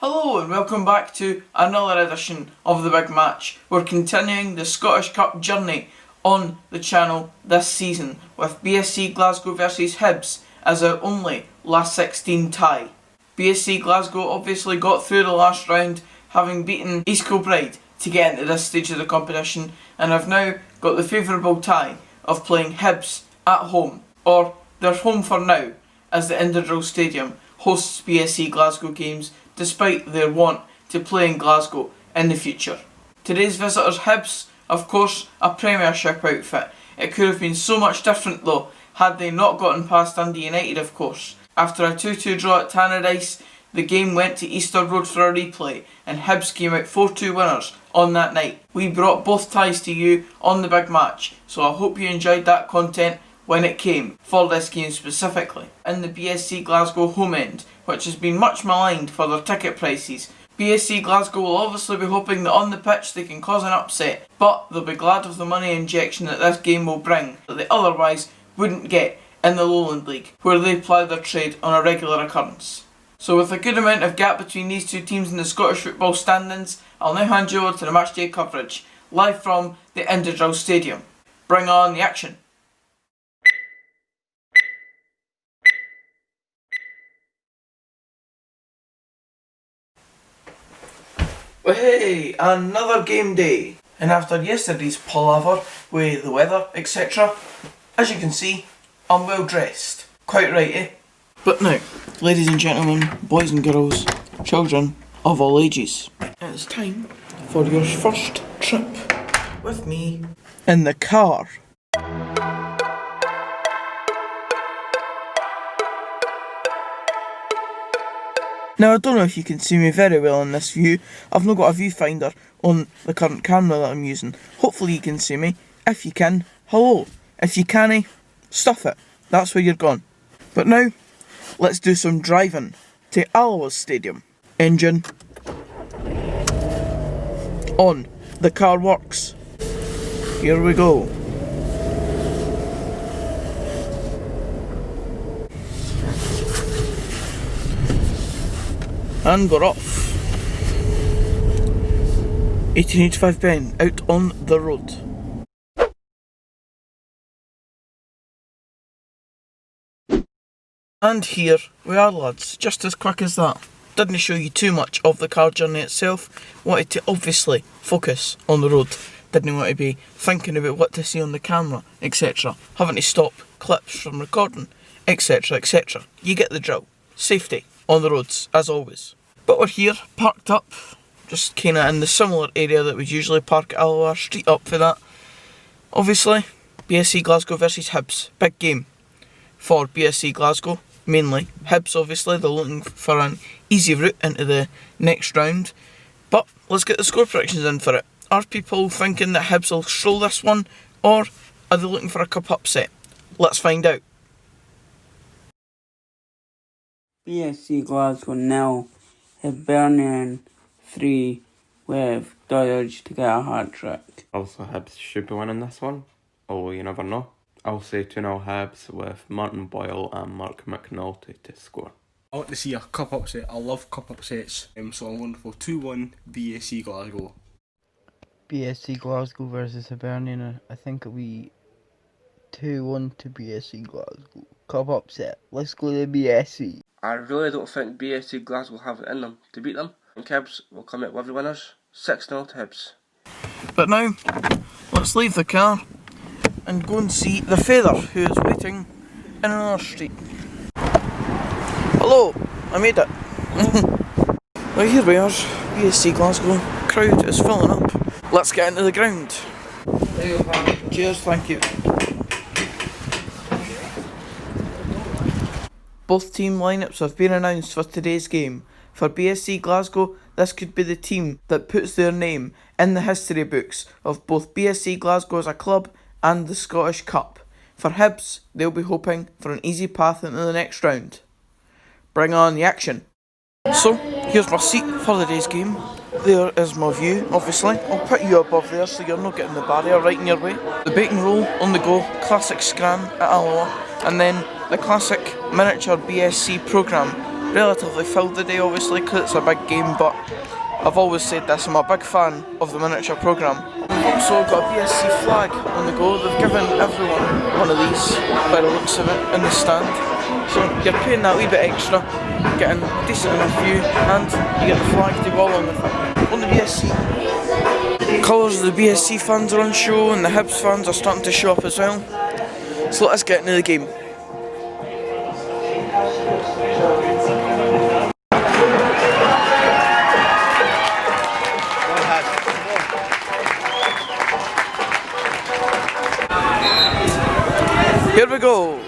Hello and welcome back to another edition of The Big Match. We're continuing the Scottish Cup journey on the channel this season with BSC Glasgow versus Hibs as our only last 16 tie. BSC Glasgow obviously got through the last round, having beaten East Kilbride to get into this stage of the competition, and have now got the favourable tie of playing Hibs at home, or they're home for now, as the Indodrill Stadium hosts BSC Glasgow games despite their want to play in Glasgow in the future. Today's visitors Hibs, of course, a Premiership outfit. It could have been so much different though, had they not gotten past Dundee United, of course. After a 2-2 draw at Tannadice, the game went to Easter Road for a replay, and Hibs came out 4-2 winners on that night. We brought both ties to you on The Big Match, so I hope you enjoyed that content when it came, for this game specifically. In the BSC Glasgow home end, which has been much maligned for their ticket prices, BSC Glasgow will obviously be hoping that on the pitch they can cause an upset, but they'll be glad of the money injection that this game will bring, that they otherwise wouldn't get in the Lowland League, where they ply their trade on a regular occurrence. So with a good amount of gap between these two teams in the Scottish football standings, I'll now hand you over to the matchday coverage, live from the Indodrill Stadium. Bring on the action. Well, hey, another game day. And after yesterday's palaver with the weather, etc., as you can see, I'm well dressed. Quite right, eh? But now, ladies and gentlemen, boys and girls, children of all ages, it's time for your first trip with me in the car. Now, I don't know if you can see me very well in this view. I've not got a viewfinder on the current camera that I'm using. Hopefully you can see me. If you can, hello. If you can't, stuff it. That's where you're gone. But now, let's do some driving to Alloa Stadium. Engine on. The car works. Here we go. And we're off. 1885 Ben, out on the road. And here we are, lads, just as quick as that. Didn't show you too much of the car journey itself. Wanted to obviously focus on the road. Didn't want to be thinking about what to see on the camera, etc. Having to stop clips from recording, etc, etc. You get the drill. Safety on the roads, as always. But we're here, parked up, just kinda in the similar area that we usually park at Alloa, street up for that. Obviously, BSC Glasgow versus Hibs, big game for BSC Glasgow, mainly. Hibs, obviously, they're looking for an easy route into the next round. But let's get the score predictions in for it. Are people thinking that Hibs will stroll this one, or are they looking for a cup upset? Let's find out. BSC Glasgow 0, Hibernian 3 with Doddridge to get a hat-trick. Also, Hibs should be winning this one, although you never know. I'll say 2-0 Hibs with Martin Boyle and Mark McNulty to score. I want to see a cup upset. I love cup upsets, so I'm going for 2-1 BSC Glasgow. BSC Glasgow versus Hibernian. I think it'll be 2-1 to BSC Glasgow. Cup upset. Let's go to BSC. I really don't think BSC Glasgow will have it in them to beat them. And Hibs will come out with the winners. 6-0 to Hibs. But now, let's leave the car and go and see the feather who is waiting in another street. Hello, I made it. Well, here we are, BSC Glasgow. Crowd is filling up. Let's get into the ground. There you go. Cheers, thank you. Both team lineups have been announced for today's game. For BSC Glasgow, this could be the team that puts their name in the history books of both BSC Glasgow as a club and the Scottish Cup. For Hibs, they'll be hoping for an easy path into the next round. Bring on the action. So, here's my seat for the day's game. There is my view, obviously. I'll put you above there so you're not getting the barrier right in your way. The bacon roll on the go, classic scran at Alloa, and then the classic miniature BSC programme relatively filled today, obviously, because it's a big game, but I've always said this, I'm a big fan of the miniature programme. We've also got a BSC flag on the go. They've given everyone one of these, by the looks of it, in the stand. So you're paying that wee bit extra, getting a decent enough view, and you get the flag to go along with it. On the BSC. Colours of the BSC fans are on show, and the Hibs fans are starting to show up as well. So let us get into the game. Here we go!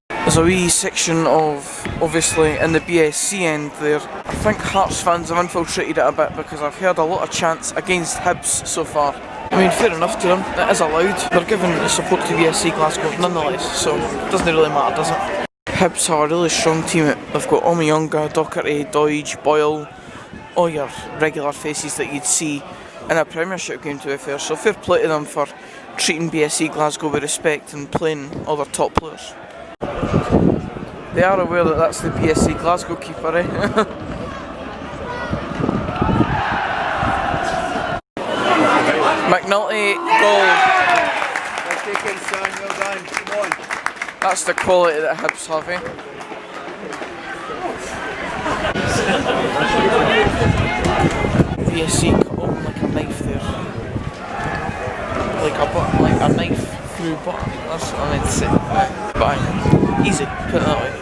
There's a wee section of, obviously, in the BSC end there. I think Hearts fans have infiltrated it a bit because I've heard a lot of chants against Hibs so far. I mean, fair enough to them, it is allowed. They're giving the support to BSC Glasgow nonetheless, so it doesn't really matter, does it? Hibs have a really strong team. They've got Omiyonga, Docherty, Doidge, Boyle, all your regular faces that you'd see in a Premiership game, to be fair, so fair play to them for treating BSC Glasgow with respect and playing all their top players. They are aware that that's the BSC Glasgow keeper, eh? McNulty, goal. Well taken, son, well done, come on. That's the quality that Hibs have, eh? BSC cut open like a knife there. Like a knife through butter. That's what I meant to say. Bang. Easy, put it that way.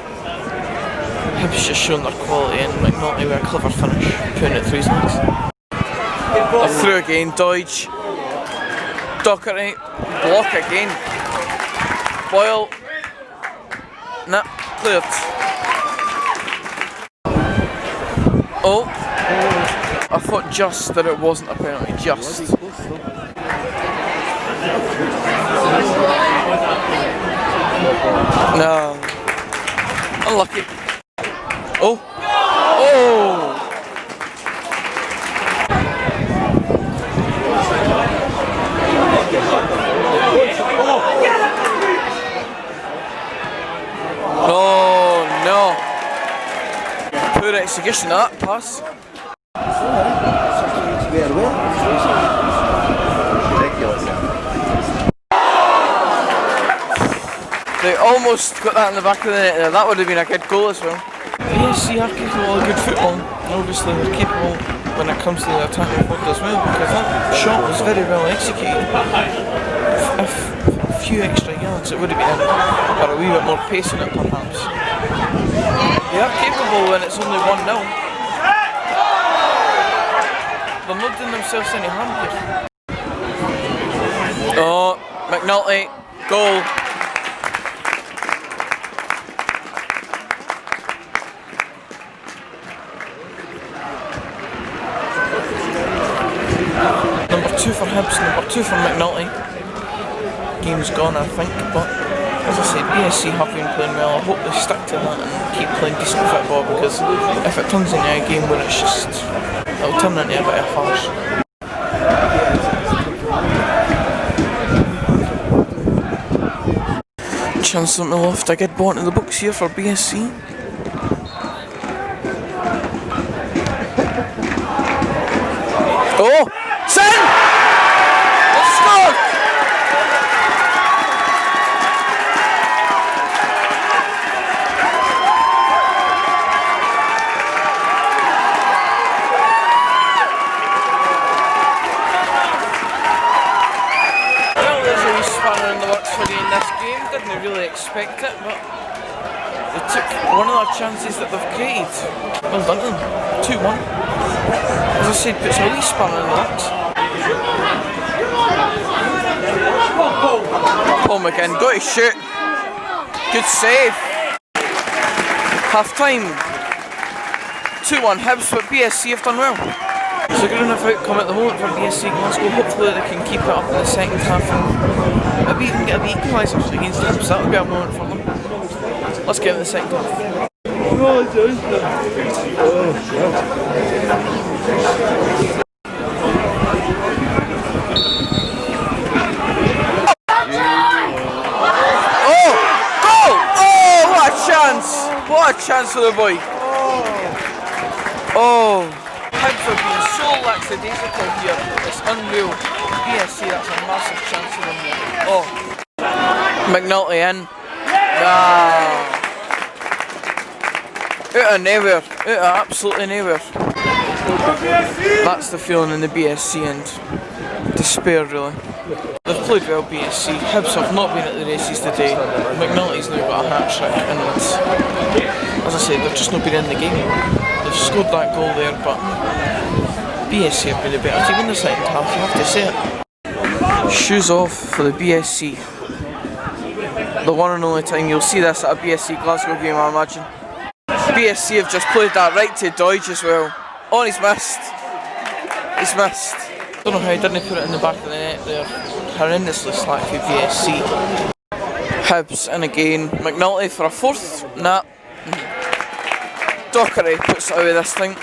Hibs just showing their quality, and McNulty with a clever finish, putting it through his legs. They're through again, Doidge. Docherty, block again. Boyle. Nah, cleared. Oh. I thought just that it wasn't a penalty, just. No. Unlucky. Oh. Oh. Oh no. Poor execution of that pass. They almost got that in the back of the net there. That would have been a good goal as well. BSC are capable of good football, and obviously they're capable when it comes to the attacking forward as well, because that shot was very well executed. If a few extra yards it would have been in, or a wee bit more pace in it perhaps. They are capable when it's only 1-0. They're not doing themselves any harm here. Oh, McNulty, goal. Number 2 for Hibs, number 2 for McNulty. Game's gone, I think, but as I said, BSC have been playing well. I hope they stick to that and keep playing decent football, because if it turns into a game where it's just, it'll turn into a bit of a farce. Chance to lift a good ball into the books here for BSC. Oh! Sin! They've scored! Well, there's a wee spanner in the works for you in this game. Didn't really expect it, but they took one of their chances that they've created. Well done to them. 2-1. As I said, puts a wee spanner in the works. Home again, got to shoot. Good save. Half time. 2-1 Hibs, but BSC have done well. It's a good enough outcome at the moment for BSC Glasgow. Hopefully they can keep it up in the second half and maybe even get a wee equaliser against Hibs. That would be a moment for them. Let's get in the second half. Oh! Goal! Oh! What a chance! What a chance for the boy! Oh, Hibs are being so lackadaisical here. It's unreal. BSC, that's a massive chance for them there. Oh, McNulty in. Ah. Out of nowhere. Out of absolutely nowhere. That's the feeling in the BSC end. Despair, really. They've played well, BSC. Hibs have not been at the races today. McNulty's now got a hat-trick, and as I said, they've just not been in the game. They've scored that goal there, but BSC have been a better team in the second half, you have to say it. Shoes off for the BSC. The one and only time you'll see this at a BSC Glasgow game, I imagine. BSC have just played that right to Doidge as well. Oh, and he's missed. He's missed. Don't know how he didn't put it in the back of the net there. Horrendously slack for BSC. Hibs in again. McNulty for a fourth. Nah. Dockery puts it away this thing.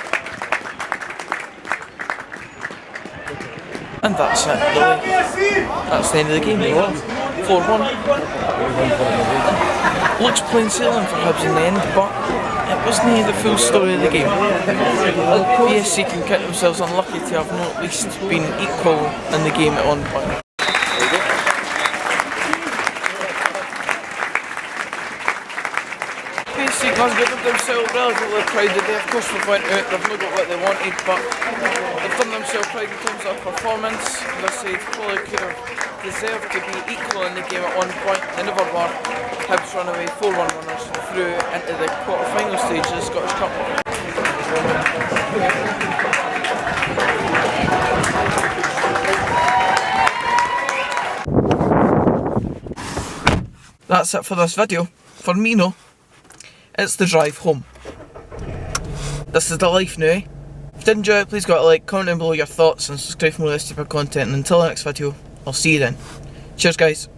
And that's it, really. That's the end of the game. 4-1. Looks plain sailing for Hibs in the end, but it wasn't the full story of the game. BSC can count themselves unlucky to have not at least been equal in the game at one point. BSC Glasgow did themselves relatively proud today. Of course they've went out, they've not got what they wanted, but they've done themselves proud in terms of performance. As I said, probably could have deserved to be equal in the game at one point. They never were. Hibs run away 4-1 runners through into the quarter-final stage of the Scottish Cup. That's it for this video. For me, no. It's the drive home. This is the life now, eh? If you did enjoy it, please go a like, comment down below your thoughts and subscribe for more of this type of content. And until the next video, I'll see you then. Cheers guys.